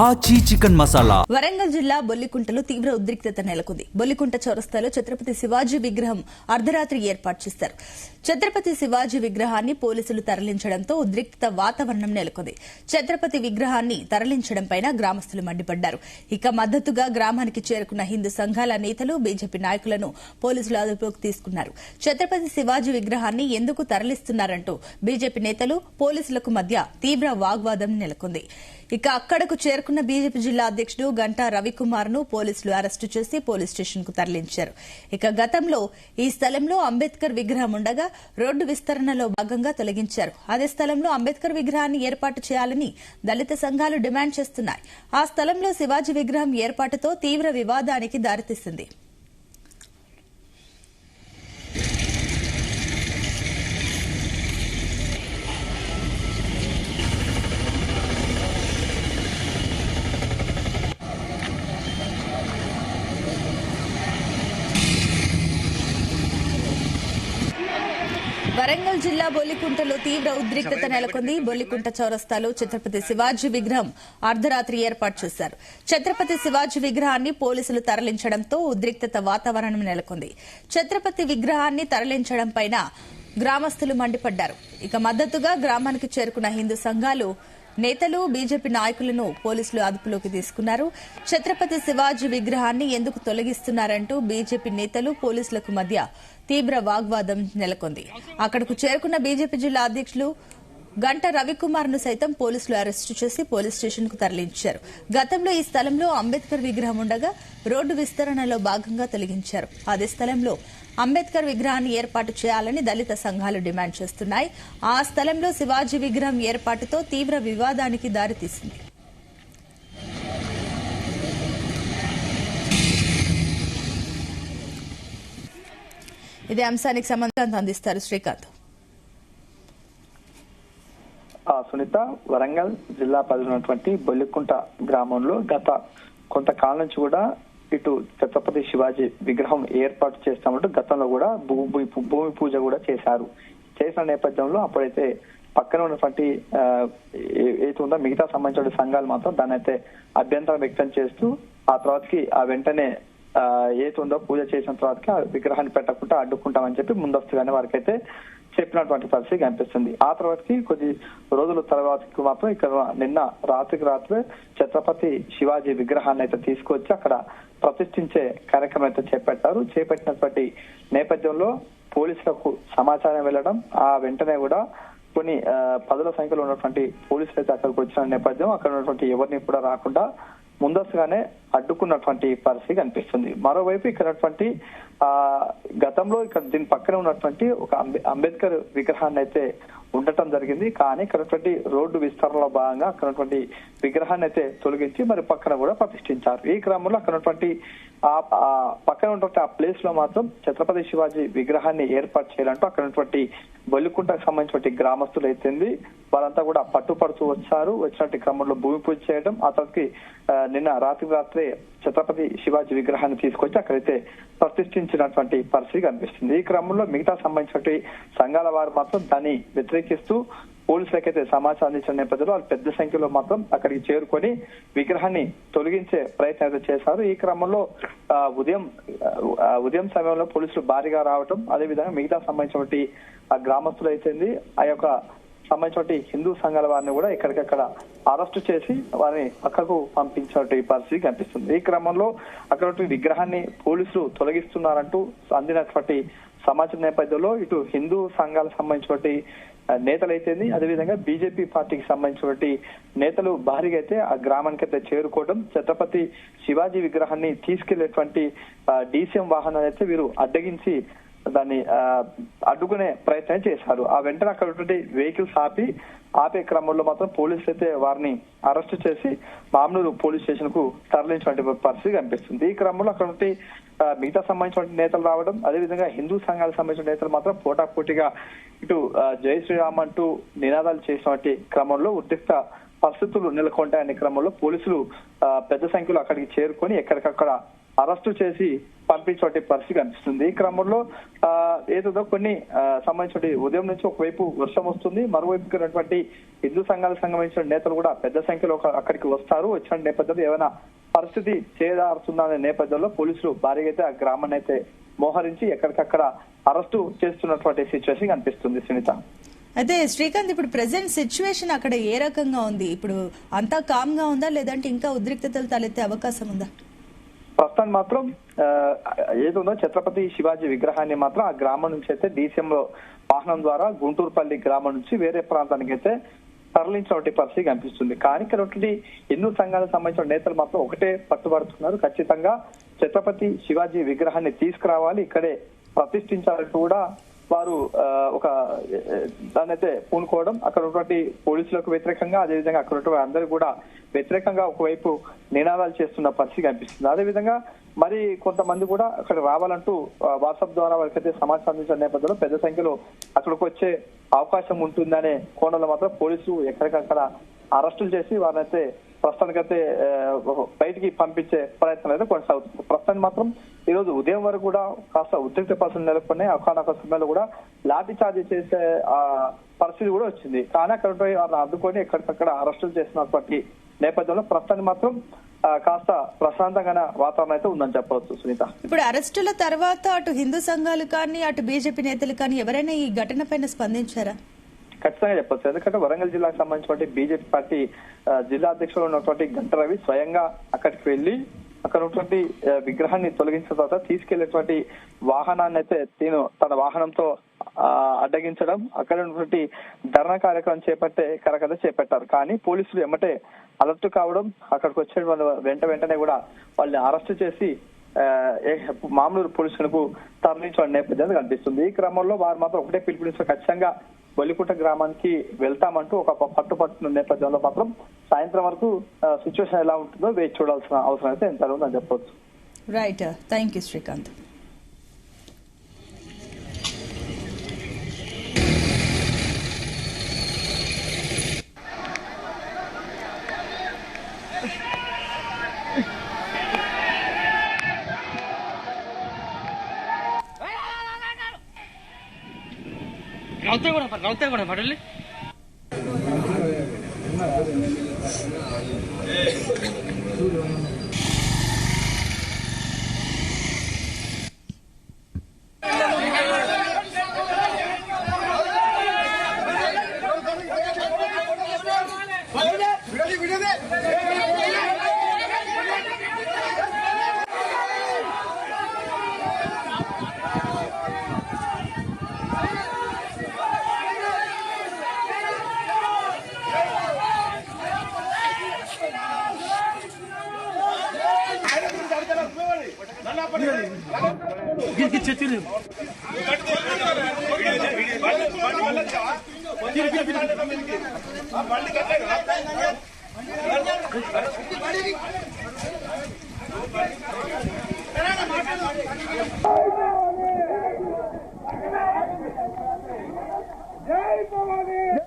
ఆచి చికెన్ మసాలా. వరంగల్ జిల్లా బొల్లికుంటలో తీవ్ర ఉద్రిక్తత నెలకొంది. బొల్లికుంట చౌరస్తాలో ఛత్రపతి శివాజీ విగ్రహం అర్ధరాత్రి ఏర్పాటు చేశారు. ఛత్రపతి శివాజీ విగ్రహాన్ని పోలీసులు తరలించడంతో ఉద్రిక్త వాతావరణం నెలకొంది. ఛత్రపతి విగ్రహాన్ని తరలించడంపై గ్రామస్తులు మండిపడ్డారు. ఇక మద్దతుగా గ్రామానికి చేరుకున్న హిందూ సంఘాల నేతలు బీజేపీ నాయకులను పోలీసులు అదుపులోకి తీసుకున్నారు. ఛత్రపతి శివాజీ విగ్రహాన్ని ఎందుకు తరలిస్తున్నారంటూ బీజేపీ నేతలు పోలీసులకు మధ్య తీవ్ర వాగ్వాదం నెలకొంది. ఇక అక్కడకు చేరుకున్న బీజేపీ జిల్లా అధ్యకుడు గంటా రవికుమార్ ను పోలీసులు అరెస్టు చేసి పోలీస్ స్టేషన్ కు తరలించారు. ఇక గతంలో ఈ స్థలంలో అంబేద్కర్ విగ్రహం ఉండగా రోడ్డు విస్తరణలో భాగంగా తొలగించారు. అదే స్థలంలో అంబేద్కర్ విగ్రహాన్ని ఏర్పాటు చేయాలని దళిత సంఘాలు డిమాండ్ చేస్తున్నాయి. ఆ స్థలంలో శివాజీ విగ్రహం ఏర్పాటుతో తీవ్ర వివాదానికి దారితీసింది. వరంగల్ జిల్లా బొల్లికుంటలో తీవ్ర ఉద్రిక్తత నెలకొంది. బొల్లికుంట చౌరస్తాలో ఛత్రపతి శివాజీ విగ్రహం అర్ధరాత్రి ఏర్పాటు చేశారు. ఛత్రపతి శివాజీ విగ్రహాన్ని పోలీసులు తరలించడంతో ఉద్రిక్తత వాతావరణం నెలకొంది. ఛత్రపతి విగ్రహాన్ని తరలించడంపై గ్రామస్తులు మండిపడ్డారు. ఇక మద్దతుగా గ్రామానికి చేరుకున్న హిందూ సంఘాలు నేతలు బీజేపీ నాయకులను పోలీసులు అదుపులోకి తీసుకున్నారు. ఛత్రపతి శివాజీ విగ్రహాన్ని ఎందుకు తొలగిస్తున్నారంటూ బీజేపీ నేతలు పోలీసులకు మధ్య తీవ్ర వాగ్వాదం నెలకొంది. అక్కడకు చేరుకున్న బీజేపీ జిల్లా అధ్యకులు గంటా రవికుమార్ ను సైతం పోలీసులు అరెస్టు చేసి పోలీస్ స్టేషన్ కు తరలించారు. గతంలో ఈ స్థలంలో అంబేద్కర్ విగ్రహం ఉండగా రోడ్డు విస్తరణలో భాగంగా తొలగించారు. అదే స్థలంలో అంబేద్కర్ విగ్రహాన్ని ఏర్పాటు చేయాలని దళిత సంఘాలు డిమాండ్ చేస్తున్నాయి. ఆ స్థలంలో శివాజీ విగ్రహం ఏర్పాటుతో తీవ్ర వివాదానికి దారితీసింది. ఇదే అంశానికి సంబంధించి అందిస్తారు శ్రీకాంత్. సునీత, వరంగల్ జిల్లా పరిధిలోటువంటి బొల్లికుంట గ్రామంలో గత కొంతకాలం నుంచి కూడా ఇటు ఛత్రపతి శివాజీ విగ్రహం ఏర్పాటు చేస్తామంటూ గతంలో కూడా భూమి పూజ కూడా చేశారు. చేసిన నేపథ్యంలో అప్పుడైతే పక్కన ఉన్నటువంటి ఏది ఉందో మిగతా సంబంధించిన సంఘాలు మాత్రం దాన్ని అయితే అభ్యంతరం వ్యక్తం చేస్తూ ఆ తర్వాతకి ఆ వెంటనే ఏది ఉందో పూజ చేసిన తర్వాతకి ఆ విగ్రహాన్ని పెట్టకుండా అడ్డుకుంటామని చెప్పి ముందస్తుగానే వారికైతే చెప్పినటువంటి పరిస్థితి కనిపిస్తుంది. ఆ తర్వాతకి కొద్ది రోజుల తర్వాతకి మాత్రం ఇక్కడ నిన్న రాత్రికి రాత్రే ఛత్రపతి శివాజీ విగ్రహాన్ని అయితే తీసుకొచ్చి అక్కడ ప్రతిష్ఠించే కార్యక్రమం అయితే చేపట్టినటువంటి నేపథ్యంలో పోలీసులకు సమాచారం వెళ్లడం, ఆ వెంటనే కూడా కొన్ని పదుల సంఖ్యలో ఉన్నటువంటి పోలీసులు అయితే అక్కడికి వచ్చిన నేపథ్యం అక్కడ ఉన్నటువంటి ఎవరిని కూడా రాకుండా ముందస్తుగానే అడ్డుకున్నటువంటి పరిస్థితి కనిపిస్తుంది. మరోవైపు ఇక్కడ గతంలో ఇక్కడ దీని పక్కనే ఉన్నటువంటి ఒక అంబేద్కర్ విగ్రహాన్ని అయితే ఉండటం జరిగింది. కానీ ఇక్కడ రోడ్డు విస్తరణలో భాగంగా అక్కడ విగ్రహాన్ని అయితే తొలగించి మరి పక్కన కూడా ప్రతిష్ఠించారు. ఈ క్రమంలో అక్కడ పక్కన ఉన్నటువంటి ఆ ప్లేస్ లో మాత్రం ఛత్రపతి శివాజీ విగ్రహాన్ని ఏర్పాటు చేయాలంటూ అక్కడ బొల్లికుంటకు సంబంధించిన గ్రామస్తులు అయితేంది వారంతా కూడా పట్టుపడుతూ వచ్చినట్టు క్రమంలో భూమి పూజ చేయడం, ఆ తర్వాత నిన్న రాత్రే ఛత్రపతి శివాజీ విగ్రహాన్ని తీసుకొచ్చి అక్కడైతే ప్రతిష్ఠించినటువంటి పరిస్థితి కనిపిస్తుంది. ఈ క్రమంలో మిగతా సంబంధించిన సంఘాల వారు మాత్రం దాన్ని వ్యతిరేకిస్తూ పోలీసులకైతే సమాచారం అందించిన నేపథ్యంలో వాళ్ళు పెద్ద సంఖ్యలో మాత్రం అక్కడికి చేరుకొని విగ్రహాన్ని తొలగించే ప్రయత్నం అయితే చేశారు. ఈ క్రమంలో ఉదయం సమయంలో పోలీసులు భారీగా రావటం, అదేవిధంగా మిగతా సంబంధించినటువంటి ఆ గ్రామస్తులు అయితే ఆ యొక్క సంబంధించిన హిందూ సంఘాల వారిని కూడా ఎక్కడికక్కడ అరెస్టు చేసి వారిని పక్కకు పంపించినటువంటి పరిస్థితి కనిపిస్తుంది. ఈ క్రమంలో అక్కడ విగ్రహాన్ని పోలీసులు తొలగిస్తున్నారంటూ అందినటువంటి సమాచారం నేపథ్యంలో ఇటు హిందూ సంఘాలకు సంబంధించినటువంటి నేతలు అయితే అదేవిధంగా బీజేపీ పార్టీకి సంబంధించినటువంటి నేతలు భారీగా అయితే ఆ గ్రామానికి అయితే చేరుకోవడం, ఛత్రపతి శివాజీ విగ్రహాన్ని తీసుకెళ్లేటువంటి డీసీఎం వాహనాన్ని అయితే వీరు అడ్డగించి దాన్ని అడ్డుకునే ప్రయత్నం చేశారు. ఆ వెంటనే అక్కడ వెహికల్స్ ఆపే క్రమంలో మాత్రం పోలీసులు అయితే వారిని అరెస్టు చేసి మామూలు పోలీస్ స్టేషన్ కు తరలించినటువంటి పరిస్థితి కనిపిస్తుంది. ఈ క్రమంలో అక్కడ మిగతా సంబంధించిన నేతలు రావడం, అదేవిధంగా హిందూ సంఘాలకు సంబంధించిన నేతలు మాత్రం పోటాపోటీగా ఇటు జై శ్రీరామ్ అంటూ నినాదాలు చేసినటువంటి క్రమంలో ఉద్రిక్త పరిస్థితులు నెలకొంటాయనే క్రమంలో పోలీసులు పెద్ద సంఖ్యలో అక్కడికి చేరుకొని ఎక్కడికక్కడ అరెస్టు చేసి పంపించే పరిస్థితి కనిపిస్తుంది. ఈ క్రమంలో ఏదో కొన్ని సంబంధించిన ఉదయం నుంచి ఒకవైపు వర్షం వస్తుంది, మరోవైపు ఉన్నటువంటి హిందూ సంఘాలకు సంబంధించిన నేతలు కూడా పెద్ద సంఖ్యలో అక్కడికి వస్తారు. వచ్చిన నేపథ్యంలో ఏమైనా పరిస్థితి చేదారుతుందనే నేపథ్యంలో పోలీసులు భారీగా అయితే ఆ గ్రామాన్ని అయితే మోహరించి ఎక్కడికక్కడ అరెస్టు చేస్తున్నటువంటి సిచ్యువేషన్ కనిపిస్తుంది సునీత. అయితే శ్రీకాంత్, ఇప్పుడు ప్రెసెంట్ సిచ్యువేషన్ అక్కడ ఏ రకంగా ఉంది? ఇప్పుడు అంతా కామ్ గా ఉందా, లేదంటే ఇంకా ఉద్రిక్తతలు తలెత్తే అవకాశం ఉందా? ప్రస్తుతానికి మాత్రం ఏదో ఛత్రపతి శివాజీ విగ్రహాన్ని మాత్రం ఆ గ్రామం నుంచి అయితే DCM వాహనం ద్వారా గుంటూరుపల్లి గ్రామం నుంచి వేరే ప్రాంతానికి అయితే తరలించినటువంటి పరిస్థితి కనిపిస్తుంది. కానీ ఇక్కడ హిందూ సంఘాలకు సంబంధించిన నేతలు మాత్రం ఒకటే పట్టుబడుతున్నారు, ఖచ్చితంగా ఛత్రపతి శివాజీ విగ్రహాన్ని తీసుకురావాలి, ఇక్కడే ప్రతిష్ఠించాలంటూ కూడా వారు ఒక దాన్ని అయితే పూనుకోవడం, అక్కడ ఉన్నటువంటి పోలీసులకు వ్యతిరేకంగా, అదేవిధంగా అక్కడ ఉన్నటువంటి అందరూ కూడా వ్యతిరేకంగా ఒకవైపు నినాదాలు చేస్తున్న పరిస్థితి కనిపిస్తుంది. అదేవిధంగా మరి కొంతమంది కూడా అక్కడ రావాలంటూ వాట్సాప్ ద్వారా వారికైతే సమాచారం అందించిన నేపథ్యంలో పెద్ద సంఖ్యలో అక్కడికి వచ్చే అవకాశం ఉంటుందనే కోణంలో మాత్రం పోలీసులు ఎక్కడికక్కడ అరెస్టులు చేసి వారినైతే ప్రస్తుతానికైతే బయటికి పంపించే ప్రయత్నం అయితే కొనసాగుతుంది. ప్రస్తుతానికి మాత్రం ఈ రోజు ఉదయం వరకు కూడా కాస్త ఉద్రిక్త పరిస్థితులు నెలకొన్నాయి. ఒకనొక సమయంలో కూడా లాఠీ చార్జ్ చేసే పరిస్థితి కూడా వచ్చింది. కానీ అక్కడ వారిని అడ్డుకొని ఎక్కడికక్కడ అరెస్టులు చేసినటువంటి నేపథ్యంలో ప్రస్తుతానికి మాత్రం కాస్త ప్రశాంతంగా వాతావరణం అయితే ఉందని చెప్పవచ్చు సునీత. ఇప్పుడు అరెస్టుల తర్వాత అటు హిందూ సంఘాలు కానీ అటు బీజేపీ నేతలు కానీ ఎవరైనా ఈ ఘటన పైన స్పందించారా? ఖచ్చితంగా చెప్పొచ్చు. ఎందుకంటే వరంగల్ జిల్లాకు సంబంధించినటువంటి బీజేపీ పార్టీ జిల్లా అధ్యక్షులు ఉన్నటువంటి గంట రవి స్వయంగా అక్కడికి వెళ్లి అక్కడ ఉన్నటువంటి విగ్రహాన్ని తొలగించిన తర్వాత తీసుకెళ్లేటువంటి వాహనాన్ని అయితే తన వాహనంతో అడ్డగించడం, అక్కడ ఉన్నటువంటి ధర్నా కార్యక్రమం చేపట్టారు. కానీ పోలీసులు ఎమ్మటే అలర్ట్ కావడం, అక్కడికి వచ్చే వెంటనే కూడా వాళ్ళని అరెస్ట్ చేసి మామూలు పోలీసులకు తరలించిన నేపథ్యం కనిపిస్తుంది. ఈ క్రమంలో వారు మాత్రం ఒకటే పిలుపునిస్తారు, ఖచ్చితంగా బొల్లికుంట గ్రామానికి వెళ్తామంటూ ఒక పట్టుపట్టున్న నేపథ్యంలో మాత్రం సాయంత్రం వరకు సిచ్యువేషన్ ఎలా ఉంటుందో వేచి చూడాల్సిన అవసరం అయితే ఎంత ఉందని చెప్పవచ్చు. Right, thank you Srikanth. రౌతే కూడా పడాలి. చెట్టు